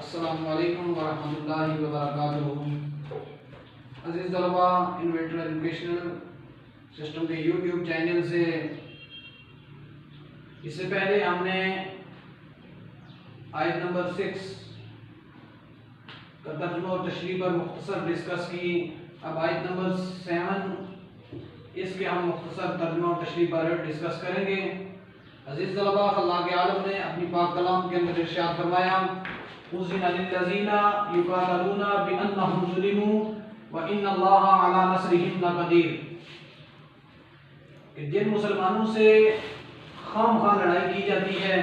السلام علیکم ورحمۃ اللہ وبرکاتہ۔ عزیز طلباء، انویٹر ایجوکیشنل سسٹم کے یوٹیوب چینل سے اس سے پہلے ہم نے آیت نمبر 6 کا ترجمہ اور تشریح پر مختصر ڈسکس کی۔ اب آیت نمبر 7 اس کے ہم مختصر ترجمہ اور تشریح پر ڈسکس کریں گے۔ عزیز طلباء، اللہ کے عالم نے اپنی پاک کلام کے اندر ارشاد فرمایا: اُذِنَ لِلَّذِينَ يُقَاتَلُونَ بِأَنَّهُمْ ظُلِمُوا وَإِنَّ اللَّهَ عَلَى نَصْرِهِمْ لَقَدِيرٌ، کہ جن مسلمانوں سے خام خواہ لڑائی کی جاتی ہے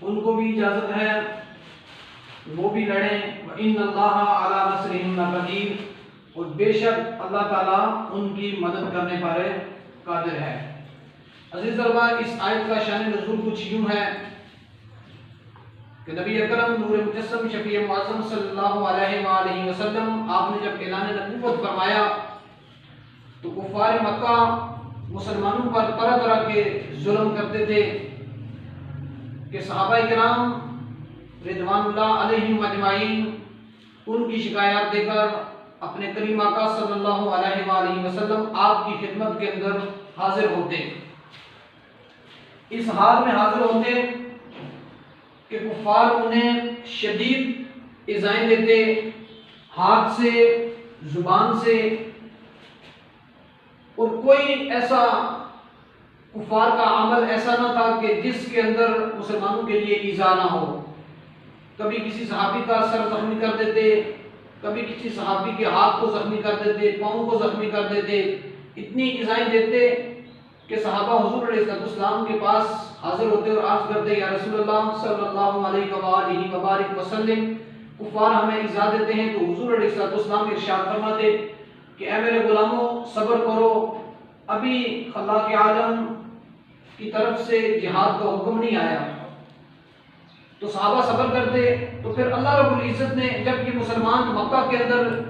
ان کو بھی اجازت ہے وہ بھی لڑیں۔ وَإِنَّ اللَّهَ عَلَى نَصْرِهِمْ لَقَدِيرٌ، اور بے شک اللہ تعالیٰ ان کی مدد کرنے پر قادر ہے۔ عزیز طلباء، اس آیت کا شان نزول کچھ یوں ہے کہ نبی اکرم نور مجسم شفیع معظم صلی اللہ علیہ وآلہ وسلم آپ نے جب اعلان نبوت فرمایا تو کفار مکہ مسلمانوں پر طرح طرح کے ظلم کرتے تھے کہ صحابہ کرام رضوان اللہ علیہم اجمعین ان کی شکایات دے کر اپنے کریم آقا صلی اللہ علیہ وآلہ وسلم آپ کی خدمت کے اندر حاضر ہوتے۔ اس حال میں حاضر ہوتے کہ کفار انہیں شدید ایذائیں دیتے، ہاتھ سے، زبان سے، اور کوئی ایسا کفار کا عمل ایسا نہ تھا کہ جس کے اندر مسلمانوں کے لیے ایذا نہ ہو۔ کبھی کسی صحابی کا سر زخمی کر دیتے، کبھی کسی صحابی کے ہاتھ کو زخمی کر دیتے، پاؤں کو زخمی کر دیتے، اتنی ایذائیں دیتے کہ صحابہ حضور علیہ السلام کے پاس حاضر ہوتے اور عرض کرتے: یا رسول اللہ صلی اللہ علیہ وآلہ وبارک وسلم، کفار ہمیں ایذا دیتے ہیں۔ تو حضور علیہ السلام ارشاد فرماتے کہ اے میرے غلاموں، صبر کرو، ابھی اللہ کے عالم کی طرف سے جہاد کا حکم نہیں آیا۔ تو صحابہ صبر کرتے، تو پھر اللہ رب العزت نے جب یہ مسلمان مکہ کے اندر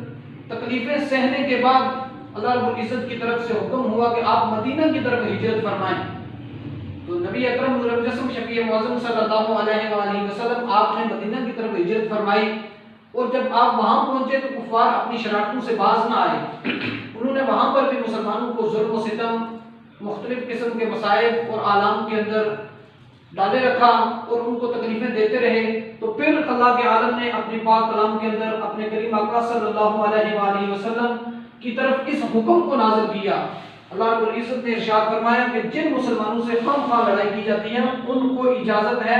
تکلیفیں سہنے کے بعد اللہ رب العزت کی طرف سے حکم ہوا کہ آپ مدینہ کی طرف ہجرت فرمائیں، تو نبی اکرم نور مجسم شفیع معظم صلی اللہ علیہ وآلہ وسلم آپ نے مدینہ کی طرف ہجرت فرمائی۔ اور جب آپ وہاں پہنچے تو کفار اپنی شرارتوں سے باز نہ آئے، انہوں نے وہاں پر بھی مسلمانوں کو ظلم و ستم، مختلف قسم کے مصائب اور آلام کے اندر ڈالے رکھا اور ان کو تکلیفیں دیتے رہے۔ تو پھر اللہ کے عالم نے اپنی پاک کلام کے اندر اپنے کریم آقا صلی اللہ علیہ وآلہ وسلم کی طرف اس حکم کو نازل کیا۔ اللہ رب العزت نے ارشاد فرمایا کہ جن مسلمانوں سے خام خواہ لڑائی کی جاتی ہے ان کو اجازت ہے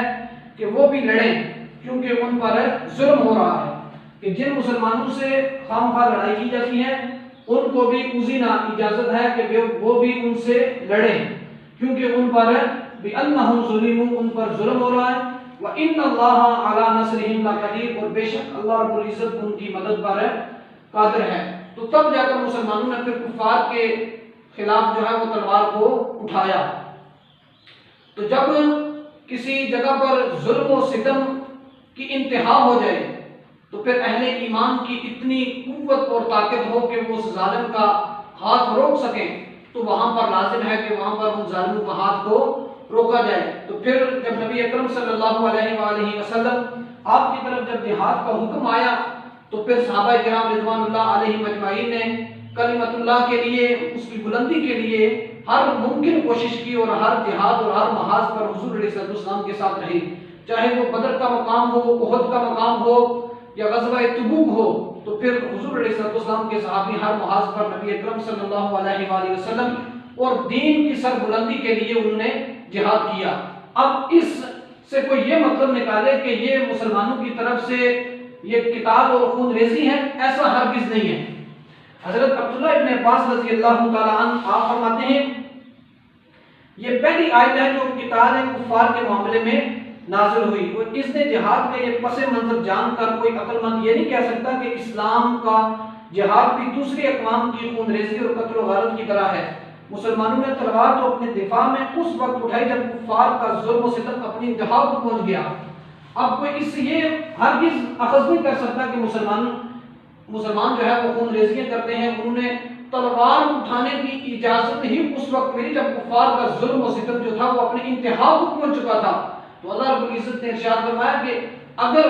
کہ وہ بھی لڑیں، کیونکہ ان پر ظلم ہو رہا ہے۔ کہ جن مسلمانوں سے خام خواہ لڑائی کی جاتی ہے ان کو بھی اذن اجازت ہے کہ وہ بھی ان سے لڑیں، کیونکہ ان پر بِأَنَّهُمْ ظُلِمُوا ان پر ظلم ہو رہا ہے۔ وَإِنَّ اللَّهَ عَلَى نَصْرِهِمْ لَقَدِيرٌ، اور بے شک اللہ رب العزت ان کی مدد پر قادر ہے۔ تو تب جا کر مسلمانوں نے پھر کفار کے خلاف جو ہے وہ تلوار کو اٹھایا۔ تو جب کسی جگہ پر ظلم و ستم کی انتہا ہو جائے تو پھر اہل ایمان کی اتنی قوت اور طاقت ہو کہ وہ اس ظالم کا ہاتھ روک سکیں، تو وہاں پر لازم ہے کہ وہاں پر ان ظالموں کا ہاتھ کو روکا جائے۔ تو پھر جب نبی اکرم صلی اللہ علیہ وآلہ وسلم آپ کی طرف جب جہاد کا حکم آیا تو پھر صحابہ کرام رضوان اللہ علیہم اجمعین نے کلمت اللہ کے لیے، اس کی بلندی کے لیے ہر ممکن کوشش کی اور ہر جہاد اور ہر محاذ پر حضور علیہ السلام کے ساتھ رہے، چاہے وہ بدر کا مقام ہو، احد کا مقام ہو یا غزوہ تبوک ہو۔ تو پھر حضور علیہ السلام کے صحابی ہر محاذ پر نبی اکرم صلی اللہ علیہ وآلہ وسلم اور دین کی سر بلندی کے لیے انہوں نے جہاد کیا۔ اب اس سے کوئی یہ مطلب نکالے کہ یہ مسلمانوں کی طرف سے یہ قتال اور خون ریزی ہے، ایسا ہرگز نہیں ہے۔ حضرت عبداللہ ابن عباس رضی اللہ تعالیٰ عنہ آپ فرماتے ہیں یہ پہلی آیت ہے جو قتال کفار کے معاملے میں نازل ہوئی، اور اس نے جہاد کا یہ پس منظر جان کر کوئی عقل مند یہ نہیں کہہ سکتا کہ اسلام کا جہاد بھی دوسری اقوام کی خون ریزی اور قتل و غارت کی طرح ہے۔ مسلمانوں نے تلوار تو اپنے دفاع میں اس وقت اٹھائی جب کفار کا ظلم و ستم اپنی انتہا کو پہنچ گیا۔ اب کوئی اس سے یہ ہرگز اخذ نہیں کر سکتا کہ مسلمان جو ہے وہ خون ریزیاں کرتے ہیں۔ انہوں نے تلوار اٹھانے کی اجازت ہی اس وقت ملی جب کفار کا ظلم و ستم جو تھا وہ اپنی انتہا کو پہنچ چکا تھا۔ تو اللہ رب العزت نے ارشاد فرمایا کہ اگر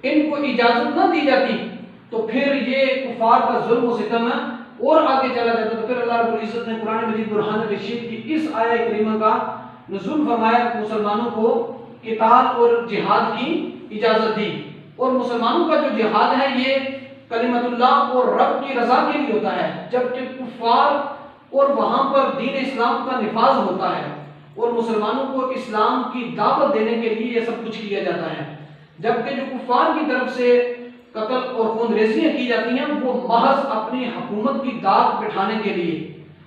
ان کو اجازت نہ دی جاتی تو پھر یہ کفار کا ظلم و ستم اور آگے چلا جاتا. تو پھر اللہ رب العزت نے قرآن مجید برہان رشید کی اس آیہ کریمہ کا نزول فرمایا، مسلمانوں کو قتال اور جہاد کی اجازت دی. اور مسلمانوں کا جو جہاد ہے یہ کلمت اللہ اور رب کی رضا کے لیے ہوتا ہے، جبکہ کفار اور وہاں پر دین اسلام کا نفاذ ہوتا ہے اور مسلمانوں کو اسلام کی دعوت دینے کے لیے یہ سب کچھ کیا جاتا ہے. جبکہ جو کفار کی طرف سے قتل اور خون ریزیاں کی جاتی ہیں وہ محض اپنی حکومت کی داد بٹھانے کے لیے،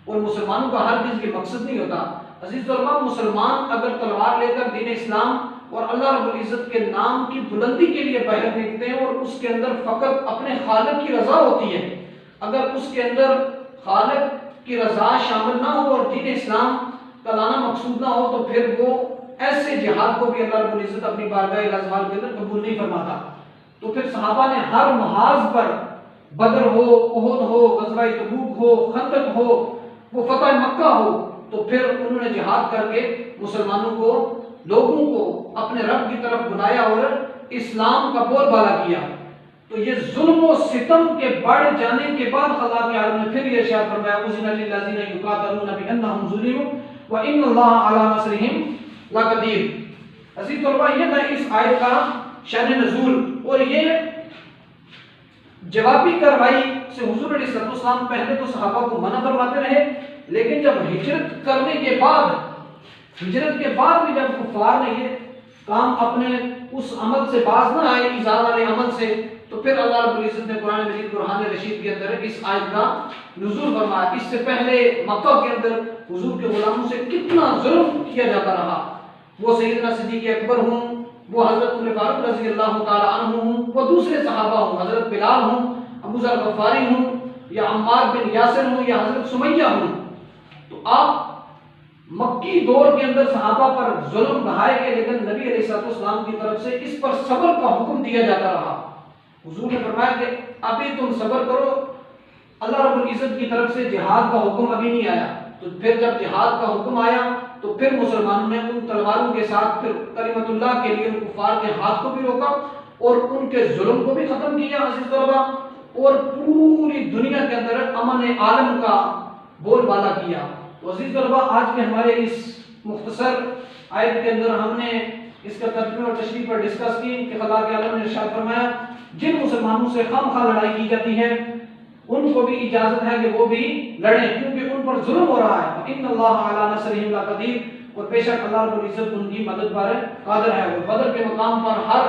اور مسلمانوں کا ہر چیز یہ مقصد نہیں ہوتا. عزیز طلباء، مسلمان اگر تلوار لے کر دین اسلام اور اللہ رب العزت کے نام کی بلندی کے لیے باہر نکلتے ہیں اور اس کے اندر فقط اپنے خالق کی رضا ہوتی ہے، اگر اس کے اندر خالق کی رضا شامل نہ ہو اور دین اسلام کا لانا مقصود نہ ہو تو پھر وہ ایسے جہاد کو بھی اللہ رب العزت اپنی بارگاہ العظمال کے اندر قبول نہیں فرماتا. تو پھر صحابہ نے ہر محاذ پر، بدر ہو، احد ہو، غزوہ تبوک ہو، خندق ہو، وہ فتح مکہ ہو، تو پھر انہوں نے جہاد کر کے مسلمانوں کو، لوگوں کو اپنے رب کی طرف بلایا اور اسلام کا بول بالا کیا. تو یہ ظلم و ستم کے بڑھ جانے کے بعد اللہ کے عالم نے پھر یہ ارشاد فرمایا اذن للذین یقاتلون بانہم ظلموا وان اللہ علی نصرہم لقدیر. عزیز طلباء، یہ تھا اس آیت کا شان نزول، اور یہ جوابی کارروائی سے حضور علیہ السلام پہلے تو صحابہ کو منع فرماتے رہے، لیکن جب ہجرت کرنے کے بعد، ہجرت کے بعد بھی جب کفار نے یہ کام اپنے اس عمل سے باز نہ آئے، ایذا والے عمل سے، تو پھر اللہ رب العزت نے قرآن مجید برہان رشید کے اندر اس آیت کا نزول فرمایا. اس سے پہلے مکہ کے اندر حضور کے غلاموں سے کتنا ظلم کیا جاتا رہا، وہ سیدنا صدیق اکبر ہوں، وہ حضرت عمر فاروق رضی اللہ تعالی عنہ ہوں، وہ دوسرے صحابہ ہوں، حضرت بلال ہوں، ابو ذر غفاری ہوں، یا عمار بن یاسر ہوں، یا حضرت سمیہ ہوں. تو آپ مکی دور کے اندر صحابہ پر ظلم ڈھائے گئے، لیکن نبی علیہ السلام کی طرف سے اس پر صبر کا حکم دیا جاتا رہا. حضور نے فرمایا کہ ابھی تم صبر کرو، اللہ رب العزت کی طرف سے جہاد کا حکم ابھی نہیں آیا. تو پھر جب جہاد کا حکم آیا تو پھر مسلمانوں نے ان تلواروں کے ساتھ پھر کلمت اللہ کے لیے ان کفار کے ہاتھ کو بھی روکا اور ان کے ظلم کو بھی ختم کیا. عزیز طلباء، اور پوری دنیا کے اندر امن عالم کا بول بالا کیا. تو عزیز طلباء، آج کے ہمارے اس مختصر آیت کے اندر ہم نے اس کا ترجمہ اور تشریح پر ڈسکس کی کہ اللہ کے عالم نے ارشاد فرمایا جن مسلمانوں سے خواہ لڑائی کی جاتی ہے ان کو بھی اجازت ہے کہ وہ بھی لڑیں، کیونکہ ان پر ظلم ہو رہا ہے. ان اللہ علی نصرہم لقدیر، اور بے شک اللہ رب العزت ان کی مدد پر قادر ہے. اور بدر کے مقام پر ہر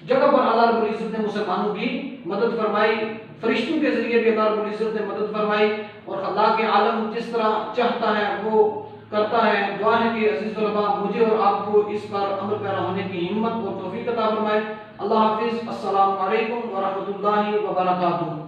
جگہ پر اللہ رب العزت نے مسلمانوں کی مدد فرمائی، فرشتوں کے ذریعے بھی اللہ رب العزت نے مدد فرمائی، اور اللہ کے عالم جس طرح چاہتا ہے وہ کرتا ہے. دعا ہے کہ عزیز طلباء مجھے اور آپ کو اس پر عمل پیرا ہونے کی ہمت اور توفیق عطا فرمائے. اللہ حافظ. السلام علیکم ورحمۃ اللہ وبرکاتہ.